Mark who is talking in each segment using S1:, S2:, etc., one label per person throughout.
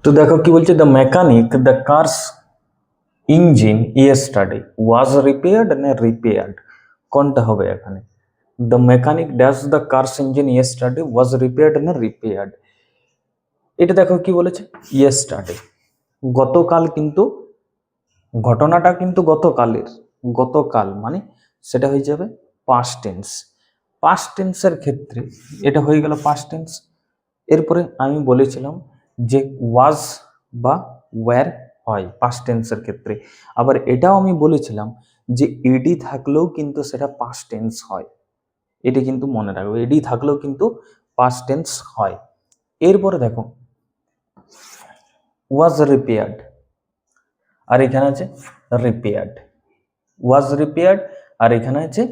S1: তো দেখো কি বলছে, the mechanic the car's engine yesterday was repaired না রিপেয়ার্ড, কোনটা হবে এখানে? The mechanic dash the car's engine yesterday was repaired না রিপেয়ার্ড। এটা দেখো কি বলেছে, ইয়েস্টারডে, গতকাল, কিন্তু ঘটনাটা কিন্তু গতকালের, গতকাল মানে সেটা হয়ে যাবে পাস্ট টেন্স। পাস্ট টেন্সের ক্ষেত্রে এটা হয়ে গেল পাস্ট টেন্স। এরপরে আমি বলেছিলাম যে ওয়াজ বা ওয়্যার হয় পাস্ট টেন্সের ক্ষেত্রে, আবার এটাও আমি বলেছিলাম যে এডি থাকলেও কিন্তু সেটা পাস্ট টেন্স হয়। এটি কিন্তু মনে রাখবে, এডি থাকলেও কিন্তু পাস্ট টেন্স হয়। এরপরে দেখো ওয়াজ রিপেয়ার্ড, আর এখানে আছে রিপেয়ার্ড। ওয়াজ রিপেয়ার্ড আর এখানে আছে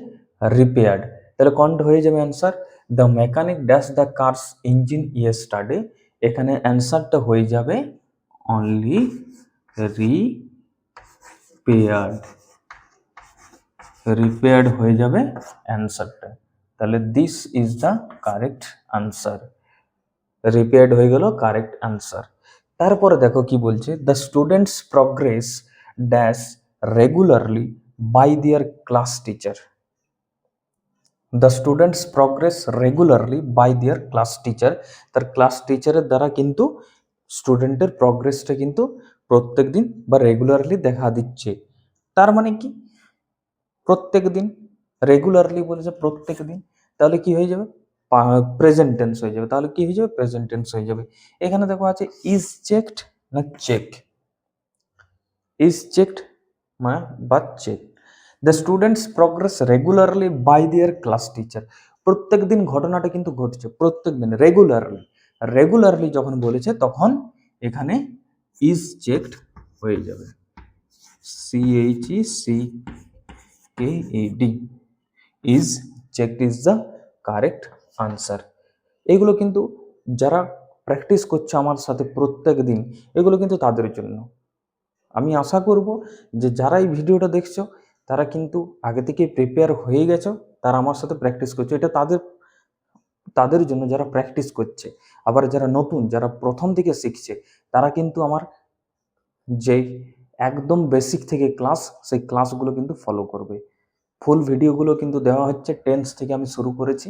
S1: রিপেয়ার্ড, তাহলে কোনটা হয়ে যাবে answer? The mechanic dash the car's engine yesterday, এখানে অ্যান্সারটা হয়ে যাবে অনলি রিপেয়ার্ড। রিপেয়ার্ড হয়ে যাবে অ্যান্সারটা, তাহলে this is the correct answer. Repaired হয়ে গেল কারেক্ট আনসার। তারপরে দেখো কি বলছে, the students progress dash regularly by their class teacher. The students progress regularly by their class teacher, তার ক্লাস টিচারের দ্বারা কিন্তু স্টুডেন্টের প্রগ্রেসটা কিন্তু প্রত্যেক দিন বা রেগুলারলি দেখা দিচ্ছে। তার মানে কি প্রত্যেক দিন, রেগুলারলি বলেছে প্রত্যেক দিন, তাহলে কি হয়ে যাবে? প্রেজেন্ট টেন্স হয়ে যাবে। তাহলে কি হয়ে যাবে? প্রেজেন্ট টেন্স হয়ে যাবে। এখানে দেখো আছে ইজ চেকড না চেক, ইজ চেকড বা check. The students progress regularly by their class teacher, প্রত্যেক দিন ঘটনাটা কিন্তু ঘটছে, প্রত্যেক দিন রেগুলারলি। রেগুলারলি যখন বলেছে তখন এখানে ইজ চেকড হয়ে যাবে, CHECKED, is checked is the correct answer. এগুলো কিন্তু যারা প্র্যাকটিস করছে আমার সাথে প্রত্যেক দিন, এগুলো কিন্তু তাদের জন্য। আমি আশা করব যে যারা এই ভিডিওটা দেখছো তারা কিন্তু আগে থেকে প্রিপেয়ার হয়ে গেছো, তারা আমার সাথে প্র্যাকটিস করছে, এটা তাদের তাদের জন্য যারা প্র্যাকটিস করছে। আবার যারা নতুন, যারা প্রথম থেকে শিখছে, তারা কিন্তু আমার যে একদম বেসিক থেকে ক্লাস, সেই ক্লাসগুলো কিন্তু ফলো করবে। ফুল ভিডিওগুলো কিন্তু দেওয়া হচ্ছে, টেন্স থেকে আমি শুরু করেছি,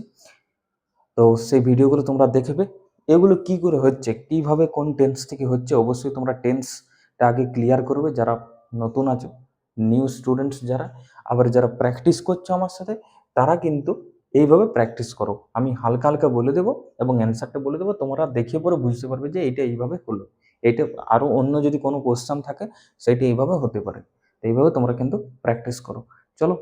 S1: তো সেই ভিডিওগুলো তোমরা দেখবে। এগুলো কি করে হচ্ছে, কিভাবে কোন টেন্স থেকে হচ্ছে, অবশ্যই তোমরা টেন্সটা আগে ক্লিয়ার করবে যারা নতুন আছো, নিউ স্টুডেন্টস যারা। আবার যারা প্র্যাকটিস করছো আমার সাথে, তারা কিন্তু এইভাবে প্র্যাকটিস করো। আমি হালকা হালকা বলে দেবো এবং অ্যান্সারটা বলে দেবো, তোমরা দেখে পরে বুঝতে পারবে যে এটা এইভাবে হলো। এটা আরও অন্য যদি কোনো কোশ্চেন থাকে সেটা এইভাবে হতে পারে। এইভাবে তোমরা কিন্তু প্র্যাকটিস করো। চলো।